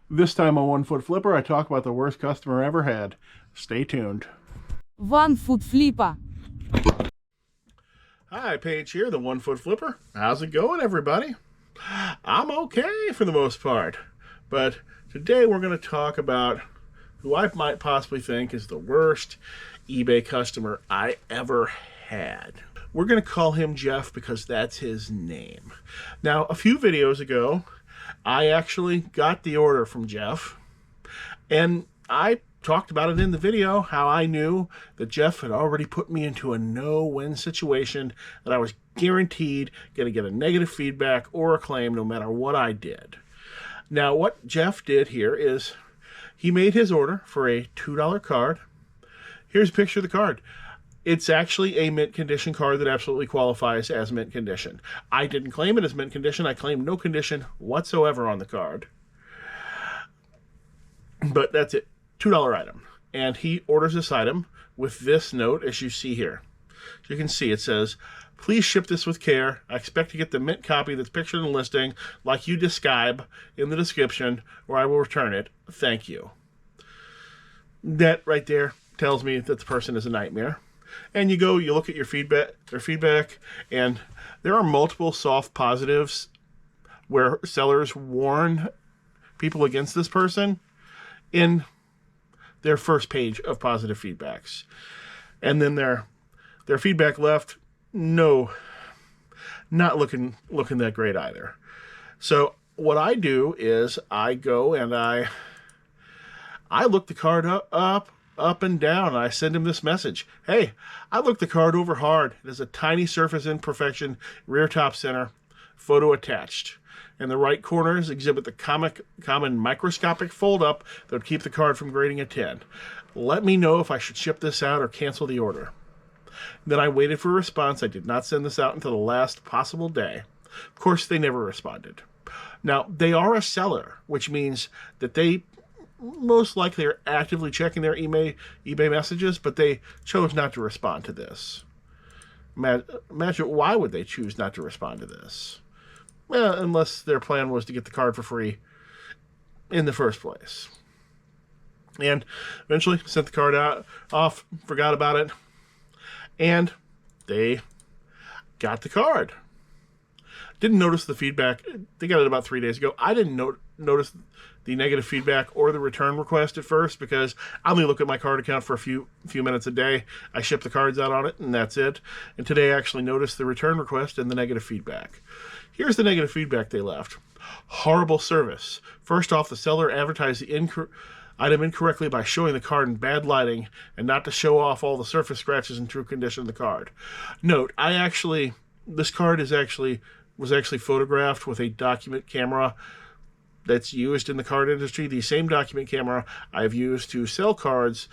This time on One Foot Flipper, I talk about the worst customer I ever had. Stay tuned. Onefootflipper. Hi, Paige here, the One Foot Flipper. How's it going, everybody? I'm okay for the most part. But today we're going to talk about who I might possibly think is the worst eBay customer I ever had. We're going to call him Jeff because that's his name. Now, a few videos ago, I actually got the order from Jeff, and I talked about it in the video, how I knew that Jeff had already put me into a no-win situation, that I was guaranteed going to get a negative feedback or a claim no matter what I did. Now, what Jeff did here is he made his order for a $2 card. Here's a picture of the card. It's actually a mint condition card that absolutely qualifies as mint condition. I didn't claim it as mint condition. I claimed no condition whatsoever on the card. But that's it. $2 item. And he orders this item with this note, as you see here. So you can see it says, "Please ship this with care. I expect to get the mint copy that's pictured in the listing, like you describe in the description, or I will return it. Thank you." That right there tells me that the person is a nightmare. And you look at their feedback, and there are multiple soft positives where sellers warn people against this person in their first page of positive feedbacks. And then their feedback left, no, not looking that great either. So what I do is I go and I look the card up and down. I send him this message. Hey, I looked the card over hard. It has a tiny surface imperfection, rear top center, photo attached. In the right corners exhibit the common microscopic fold up that would keep the card from grading a 10. Let me know if I should ship this out or cancel the order. Then I waited for a response. I did not send this out until the last possible day. Of course, they never responded. Now, they are a seller, which means that they most likely are actively checking their eBay messages, but they chose not to respond to this. Imagine, why would they choose not to respond to this? Well, unless their plan was to get the card for free in the first place. And eventually sent the card off, forgot about it, and they got the card. Didn't notice the feedback. They got it about 3 days ago. I didn't notice the negative feedback or the return request at first because I only look at my card account for a few minutes a day. I ship the cards out on it, and that's it. And today I actually noticed the return request and the negative feedback. Here's the negative feedback they left. Horrible service. First off, the seller advertised the item incorrectly by showing the card in bad lighting and not to show off all the surface scratches and true condition of the card. Note, this card was actually photographed with a document camera that's used in the card industry. The same document camera I've used to sell cards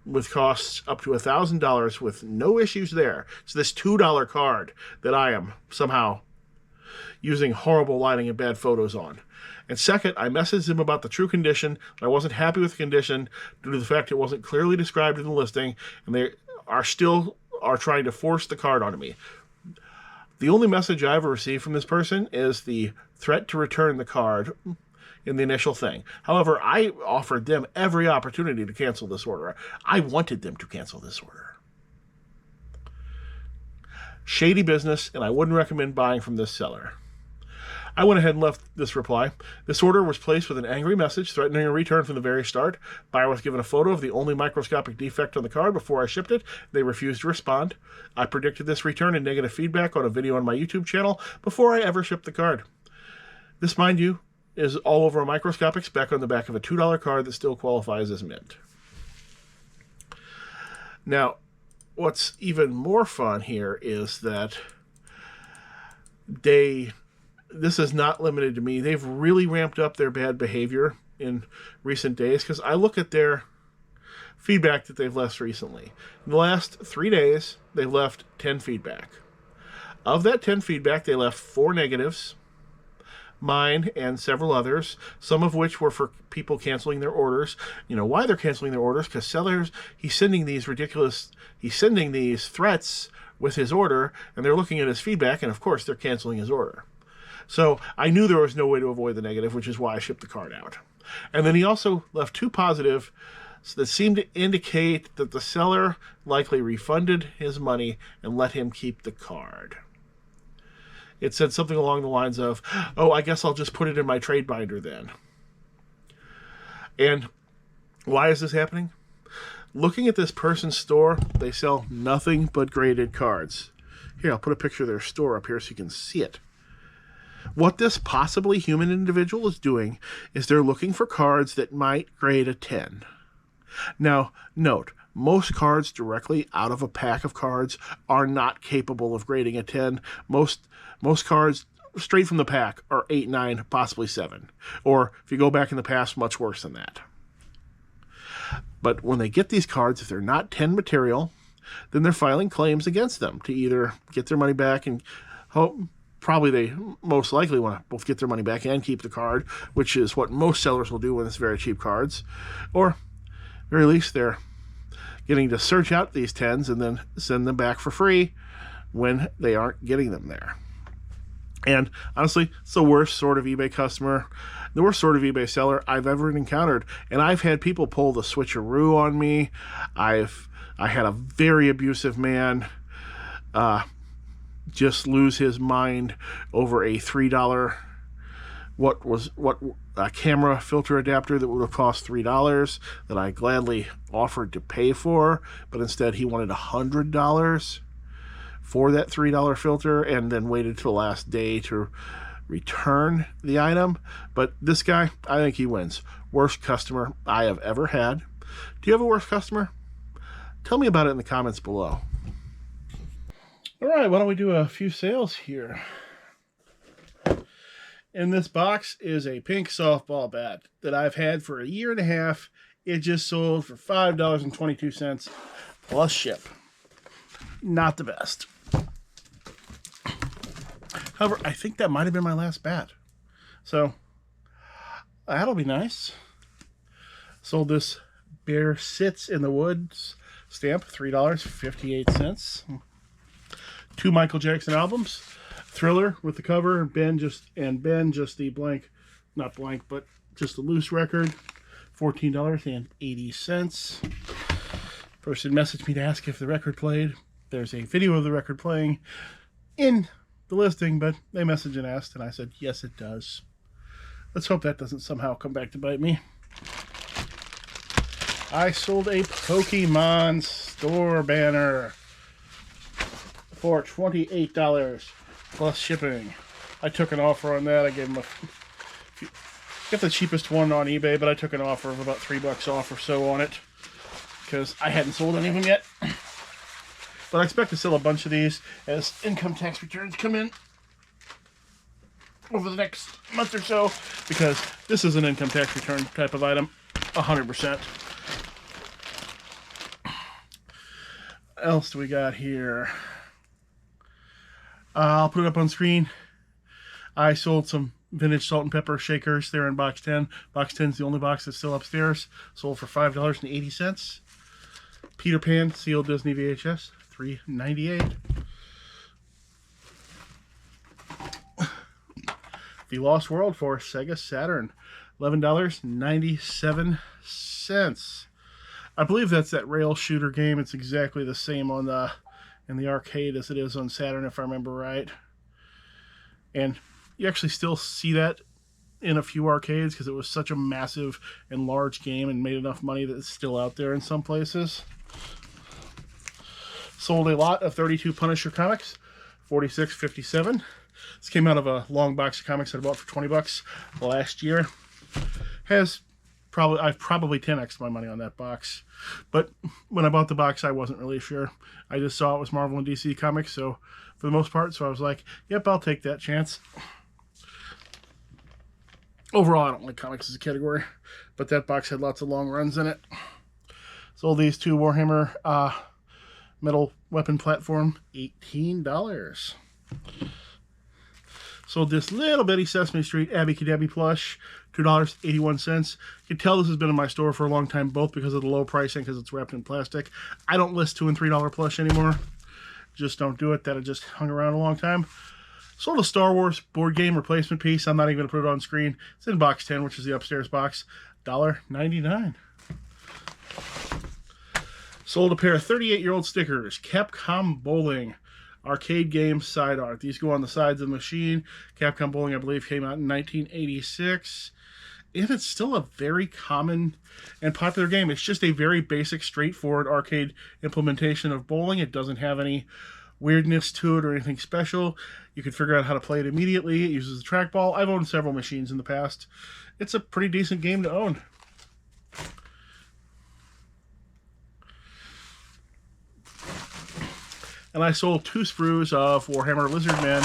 with costs up to $1,000 with no issues there. It's this $2 card that I am somehow using horrible lighting and bad photos on. And second, I messaged him about the true condition. I wasn't happy with the condition due to the fact it wasn't clearly described in the listing, and they are trying to force the card onto me. The only message I ever received from this person is the threat to return the card in the initial thing. However, I offered them every opportunity to cancel this order. I wanted them to cancel this order. Shady business, and I wouldn't recommend buying from this seller. I went ahead and left this reply. This order was placed with an angry message threatening a return from the very start. Buyer was given a photo of the only microscopic defect on the card before I shipped it. They refused to respond. I predicted this return and negative feedback on a video on my YouTube channel before I ever shipped the card. This, mind you, is all over a microscopic speck on the back of a $2 card that still qualifies as mint. Now, what's even more fun here is that this is not limited to me. They've really ramped up their bad behavior in recent days because I look at their feedback that they've left recently. In the last 3 days, they've left 10 feedback. Of that 10 feedback, they left 4 negatives, mine and several others, some of which were for people canceling their orders. You know why they're canceling their orders? Because sellers, he's sending these threats with his order, and they're looking at his feedback, and of course they're canceling his order. So I knew there was no way to avoid the negative, which is why I shipped the card out. And then he also left 2 positive that seemed to indicate that the seller likely refunded his money and let him keep the card. It said something along the lines of, oh, I guess I'll just put it in my trade binder then. And why is this happening? Looking at this person's store, they sell nothing but graded cards. Here, I'll put a picture of their store up here so you can see it. What this possibly human individual is doing is they're looking for cards that might grade a 10. Now, note, most cards directly out of a pack of cards are not capable of grading a 10. Most cards straight from the pack are 8, 9, possibly 7. Or, if you go back in the past, much worse than that. But when they get these cards, if they're not 10 material, then they're filing claims against them to either get their money back and probably they most likely want to both get their money back and keep the card, which is what most sellers will do when it's very cheap cards. Or, at the very least, they're getting to search out these 10s and then send them back for free when they aren't getting them there. And honestly, it's the worst sort of eBay customer, the worst sort of eBay seller I've ever encountered. And I've had people pull the switcheroo on me. I had a very abusive man just lose his mind over a $3 a camera filter adapter that would have cost $3 that I gladly offered to pay for, but instead he wanted $100 for that $3 filter and then waited till the last day to return the item. But this guy, I think he wins. Worst customer I have ever had. Do you have a worst customer? Tell me about it in the comments below. All right, why don't we do a few sales here? In this box is a pink softball bat that I've had for 1.5 years. It just sold for $5.22 plus ship. Not the best. However, I think that might have been my last bat. So, that'll be nice. Sold this Bear Sits in the Woods stamp, $3.58. 2 Michael Jackson albums. Thriller with the cover, Ben just the blank, not blank, but just a loose record, $14.80. Person messaged me to ask if the record played. There's a video of the record playing in the listing, but they messaged and asked, and I said, yes, it does. Let's hope that doesn't somehow come back to bite me. I sold a Pokemon store banner for $28 plus shipping. I took an offer on that. I gave them get the cheapest one on eBay, but I took an offer of about $3 off or so on it because I hadn't sold any of them yet. But I expect to sell a bunch of these as income tax returns come in over the next month or so, because this is an income tax return type of item, 100%. What else do we got here? I'll put it up on screen. I sold some vintage salt and pepper shakers there in box 10. Box 10 is the only box that's still upstairs. Sold for $5.80. Peter Pan sealed Disney VHS, $3.98. The Lost World for Sega Saturn, $11.97. I believe that's that rail shooter game. It's exactly the same on the in the arcade as it is on Saturn, if I remember right. And you actually still see that in a few arcades because it was such a massive and large game and made enough money that it's still out there in some places. Sold a lot of 32 Punisher comics, $46.57. This came out of a long box of comics that I bought for $20 last year. I've probably 10x'd my money on that box. But when I bought the box, I wasn't really sure. I just saw it was Marvel and DC comics, so for the most part, so I was like, yep, I'll take that chance. Overall, I don't like comics as a category, but that box had lots of long runs in it. Sold these 2 Warhammer metal weapon platform, $18. Sold this little bitty Sesame Street Abby Cadabby plush, $2.81. You can tell this has been in my store for a long time, both because of the low pricing, because it's wrapped in plastic. I don't list $2 and $3 plush anymore. Just don't do it. That had just hung around a long time. Sold a Star Wars board game replacement piece. I'm not even going to put it on screen. It's in box 10, which is the upstairs box. $1.99. Sold a pair of 38-year-old stickers. Capcom Bowling arcade game side art. These go on the sides of the machine. Capcom Bowling, I believe, came out in 1986. And it's still a very common and popular game. It's just a very basic, straightforward arcade implementation of bowling. It doesn't have any weirdness to it or anything special. You can figure out how to play it immediately. It uses the trackball. I've owned several machines in the past. It's a pretty decent game to own. And I sold 2 sprues of Warhammer Lizardmen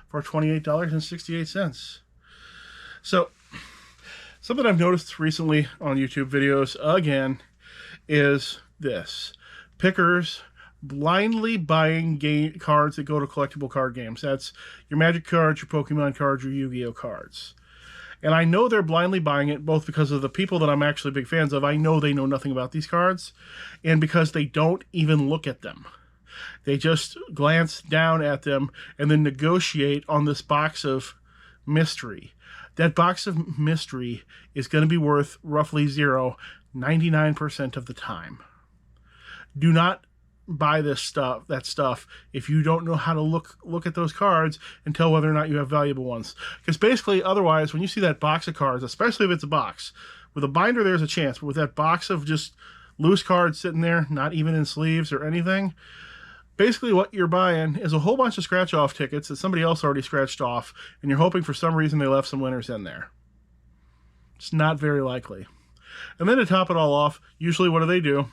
for $28.68. So, something I've noticed recently on YouTube videos, again, is this. Pickers blindly buying cards that go to collectible card games. That's your Magic cards, your Pokemon cards, your Yu-Gi-Oh cards. And I know they're blindly buying it, both because of the people that I'm actually big fans of. I know they know nothing about these cards, and because they don't even look at them. They just glance down at them and then negotiate on this box of mystery. That box of mystery is going to be worth roughly zero 99% of the time. Do not buy that stuff if you don't know how to look at those cards and tell whether or not you have valuable ones. Because basically, otherwise, when you see that box of cards, especially if it's a box, with a binder there's a chance, but with that box of just loose cards sitting there, not even in sleeves or anything, basically what you're buying is a whole bunch of scratch-off tickets that somebody else already scratched off, and you're hoping for some reason they left some winners in there. It's not very likely. And then to top it all off, usually what do?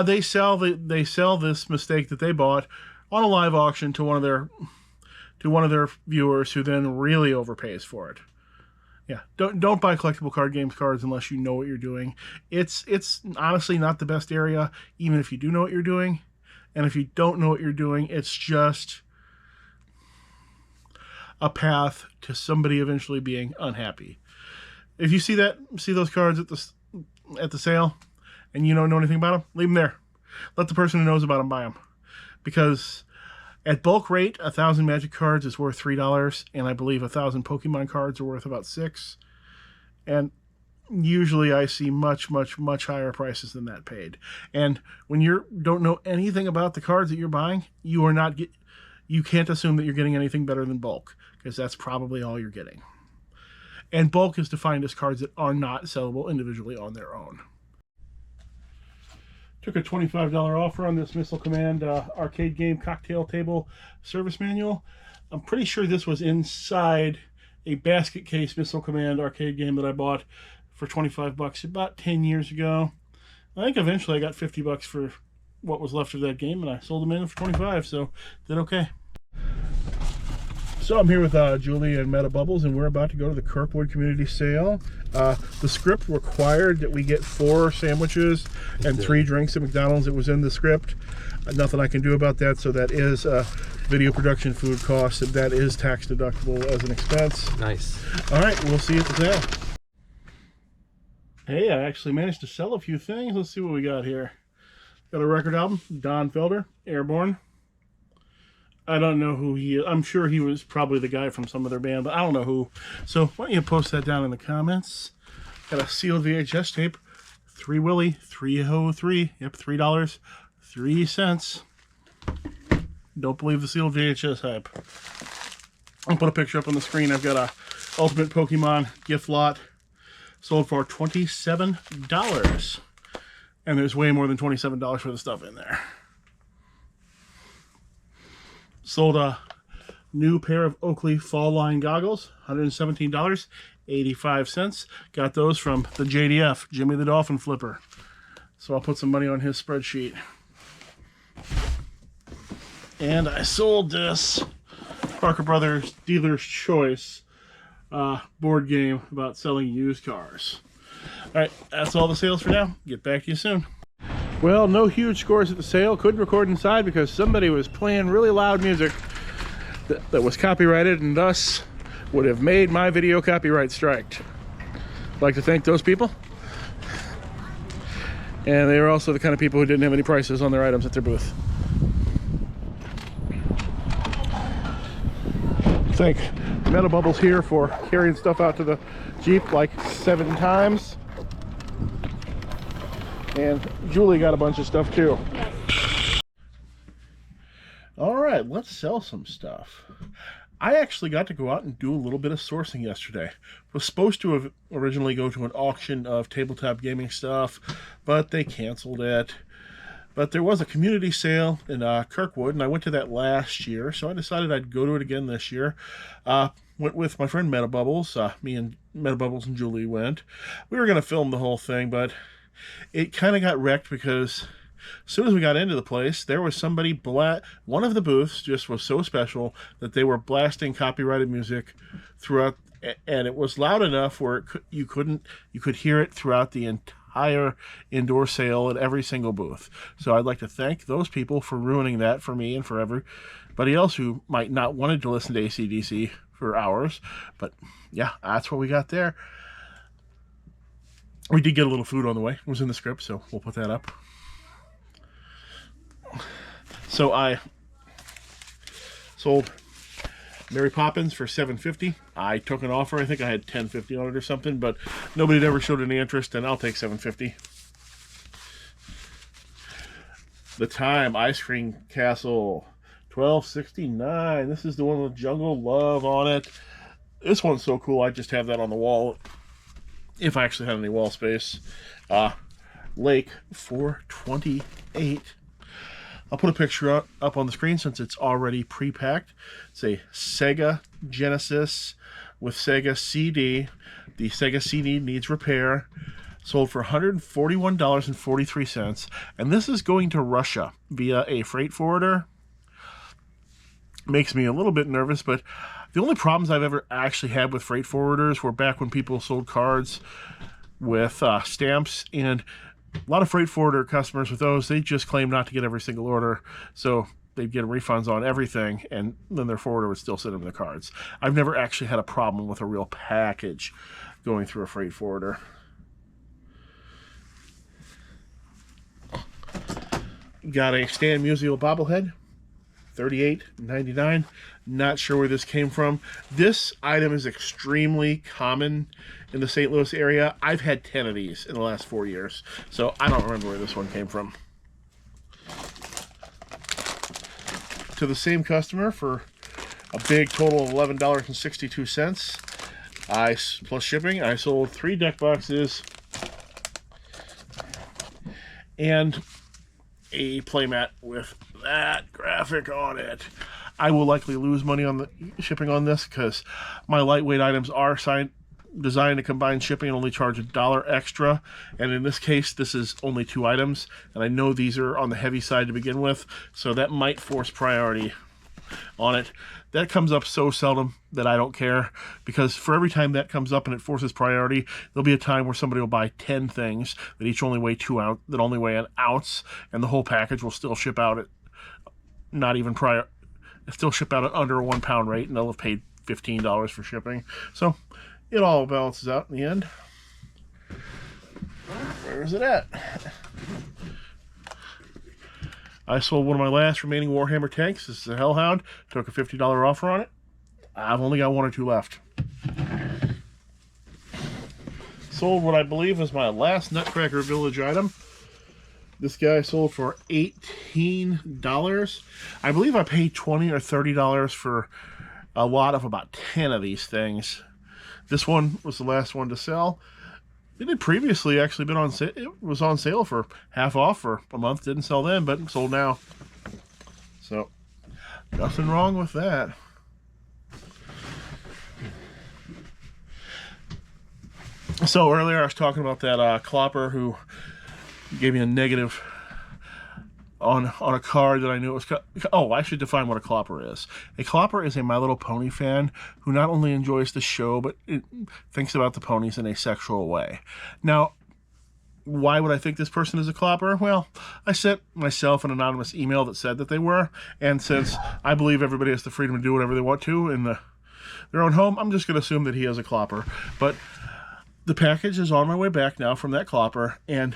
They sell this mistake that they bought on a live auction to one of their viewers, who then really overpays for it. Yeah, don't buy collectible card games cards unless you know what you're doing. It's honestly not the best area, even if you do know what you're doing. And if you don't know what you're doing, it's just a path to somebody eventually being unhappy. If you see those cards at the sale, and you don't know anything about them, leave them there. Let the person who knows about them buy them, because at bulk rate, 1,000 Magic cards is worth $3, and I believe 1,000 Pokemon cards are worth about $6. And usually I see much, much, much higher prices than that paid. And when you don't know anything about the cards that you're buying, you can't assume that you're getting anything better than bulk, because that's probably all you're getting. And bulk is defined as cards that are not sellable individually on their own. Took a $25 offer on this Missile Command arcade game cocktail table service manual. I'm pretty sure this was inside a basket case Missile Command arcade game that I bought for $25 about 10 years ago. I think eventually I got $50 for what was left of that game, and I sold them in for $25, so did okay. So I'm here with Julie and Meta Bubbles, and we're about to go to the Kirkwood community sale. The script required that we get 4 sandwiches and 3 drinks at McDonald's. It was in the script. Nothing I can do about that, so that is video production food costs, and that is tax deductible as an expense. Nice. All right, we'll see you at the sale. Hey, I actually managed to sell a few things. Let's see what we got here. Got a record album, Don Felder, Airborne. I don't know who he is. I'm sure he was probably the guy from some other band, but I don't know who. So why don't you post that down in the comments. Got a sealed VHS tape, 3 Willie, 303. Yep, $3.03. Don't believe the sealed VHS hype. I'll put a picture up on the screen. I've got a Ultimate Pokemon gift lot. Sold for $27. And there's way more than $27 for the stuff in there. Sold a new pair of Oakley Fall Line goggles, $117.85. Got those from the JDF, Jimmy the Dolphin Flipper. So I'll put some money on his spreadsheet. And I sold this Parker Brothers Dealer's Choice board game about selling used cars. Alright, that's all the sales for now. Get back to you soon. Well, no huge scores at the sale. Couldn't record inside because somebody was playing really loud music that was copyrighted, and thus would have made my video copyright striked. I'd like to thank those people. And they were also the kind of people who didn't have any prices on their items at their booth. Thank Meta Bubbles here for carrying stuff out to the Jeep like 7 times. And Julie got a bunch of stuff too. All right, let's sell some stuff. I actually got to go out and do a little bit of sourcing yesterday. Was supposed to have originally go to an auction of tabletop gaming stuff, but they canceled it. But there was a community sale in Kirkwood, and I went to that last year, so I decided I'd go to it again this year. Went with my friend Meta Bubbles. Me and Meta Bubbles and Julie went. We were going to film the whole thing, but it kind of got wrecked because as soon as we got into the place, there was somebody one of the booths just was so special that they were blasting copyrighted music throughout, and it was loud enough where you could hear it throughout the entire indoor sale at every single booth. So I'd like to thank those people for ruining that for me and for everybody else who might not wanted to listen to AC/DC for hours. But yeah, that's what we got there. We did get a little food on the way. It was in the script, so we'll put that up. So I sold Mary Poppins for $7.50. I took an offer. I think I had $10.50 on it or something, but nobody had ever showed any interest, and I'll take $7.50. The Time Ice Cream Castle, $12.69. This is the one with Jungle Love on it. This one's so cool. I just have that on the wall if I actually had any wall space. Lake, $4.28. I'll put a picture up on the screen since it's already pre-packed. It's a Sega Genesis with Sega CD. The Sega CD needs repair. Sold for $141.43. And this is going to Russia via a freight forwarder. Makes me a little bit nervous, but the only problems I've ever actually had with freight forwarders were back when people sold cards with stamps, and a lot of freight forwarder customers with those, they just claim not to get every single order, so they'd get refunds on everything, and then their forwarder would still send them the cards. I've never actually had a problem with a real package going through a freight forwarder. Got a Stan Musial bobblehead, $38.99. Not sure where this came from. This item is extremely common in the St. Louis area. I've had 10 of these in the last 4 years, so I don't remember where this one came from. To the same customer for a big total of $11.62. Plus shipping, I sold 3 deck boxes and a playmat with that graphic on it. I will likely lose money on the shipping on this because my lightweight items are designed to combine shipping and only charge $1 extra. And in this case, this is only 2 items, and I know these are on the heavy side to begin with, so that might force priority on it. That comes up so seldom that I don't care, because for every time that comes up and it forces priority, there'll be a time where somebody will buy 10 things that each only weigh 2 ounce, that only weigh an ounce, and the whole package will still ship out at still ship out at under a 1 pound rate, and they'll have paid $15 for shipping. So it all balances out in the end. Where is it at? I sold one of my last remaining Warhammer tanks. This is a Hellhound. Took a $50 offer on it. I've only got 1 or 2 left. Sold what I believe is my last Nutcracker Village item. This guy sold for $18. I believe I paid $20 or $30 for a lot of about 10 of these things. This one was the last one to sell. It had previously actually been on sale. It was on sale for half off for a month. Didn't sell then, but sold now. So, nothing wrong with that. So earlier I was talking about that clopper who gave me a negative on a card that I knew it was... Oh, I should define what a clopper is. A clopper is a My Little Pony fan who not only enjoys the show, but thinks about the ponies in a sexual way. Now, why would I think this person is a clopper? Well, I sent myself an anonymous email that said that they were, and since I believe everybody has the freedom to do whatever they want to in their own home, I'm just going to assume that he is a clopper. But the package is on my way back now from that clopper, and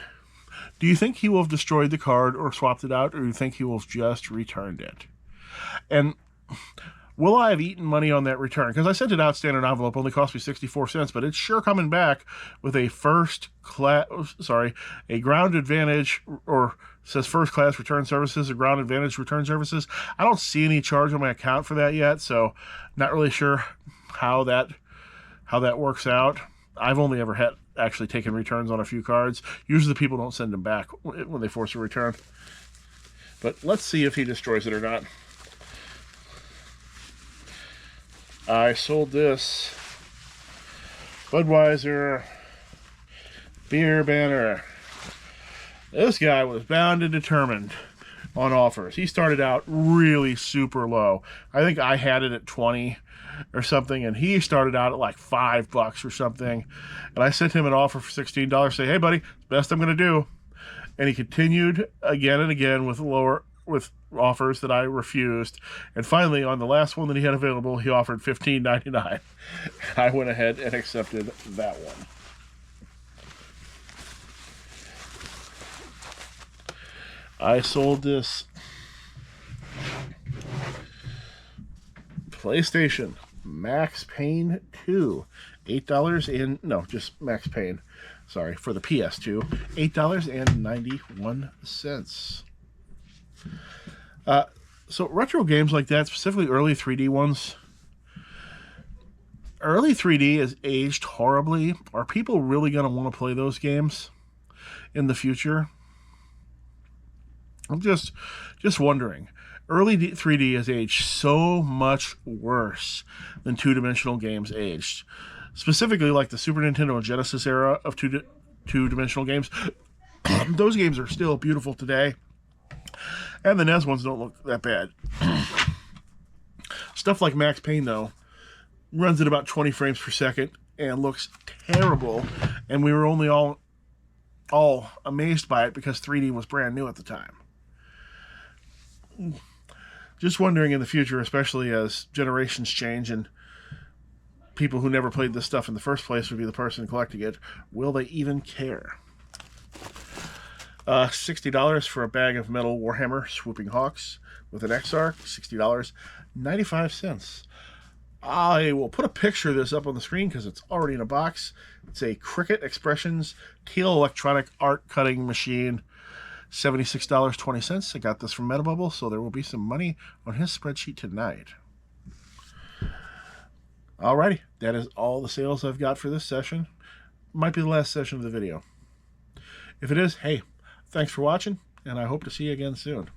do you think he will have destroyed the card or swapped it out, or do you think he will have just returned it? And Will I have eaten money on that return? Because I sent it out standard envelope, only cost me 64 cents, but it's sure coming back with a a ground advantage, or says first class return services or ground advantage return services. I don't see any charge on my account for that yet, so not really sure how that works out. I've only ever had actually taken returns on a few cards. Usually the people don't send them back when they force a return. But let's see if he destroys it or not. I sold this Budweiser beer banner. This guy was bound and determined on offers. He started out really super low. I think I had it at 20 or something, and he started out at like $5 or something. And I sent him an offer for $16. Say, hey buddy, best I'm gonna do. And he continued again and again with offers that I refused. And finally, on the last one that he had available, he offered $15.99. I went ahead and accepted that one. I sold this PlayStation Max Payne 2, just Max Payne. Sorry, for the PS2, $8.91. So retro games like that, specifically early 3D ones, early 3D has aged horribly. Are people really going to want to play those games in the future? I'm just wondering. Early 3D has aged so much worse than two-dimensional games aged. Specifically, like the Super Nintendo and Genesis era of two-dimensional games. Those games are still beautiful today. And the NES ones don't look that bad. Stuff like Max Payne, though, runs at about 20 frames per second and looks terrible. And we were only all amazed by it because 3D was brand new at the time. Just wondering in the future, especially as generations change and people who never played this stuff in the first place would be the person collecting it, will they even care? $60 for a bag of metal Warhammer Swooping Hawks with an X-Arc. $60.95. I will put a picture of this up on the screen because it's already in a box. It's a Cricut Expressions Teal Electronic Art Cutting Machine. $76.20. I got this from Metabubble, so there will be some money on his spreadsheet tonight. Alrighty, that is all the sales I've got for this session. Might be the last session of the video. If it is, hey, thanks for watching, and I hope to see you again soon.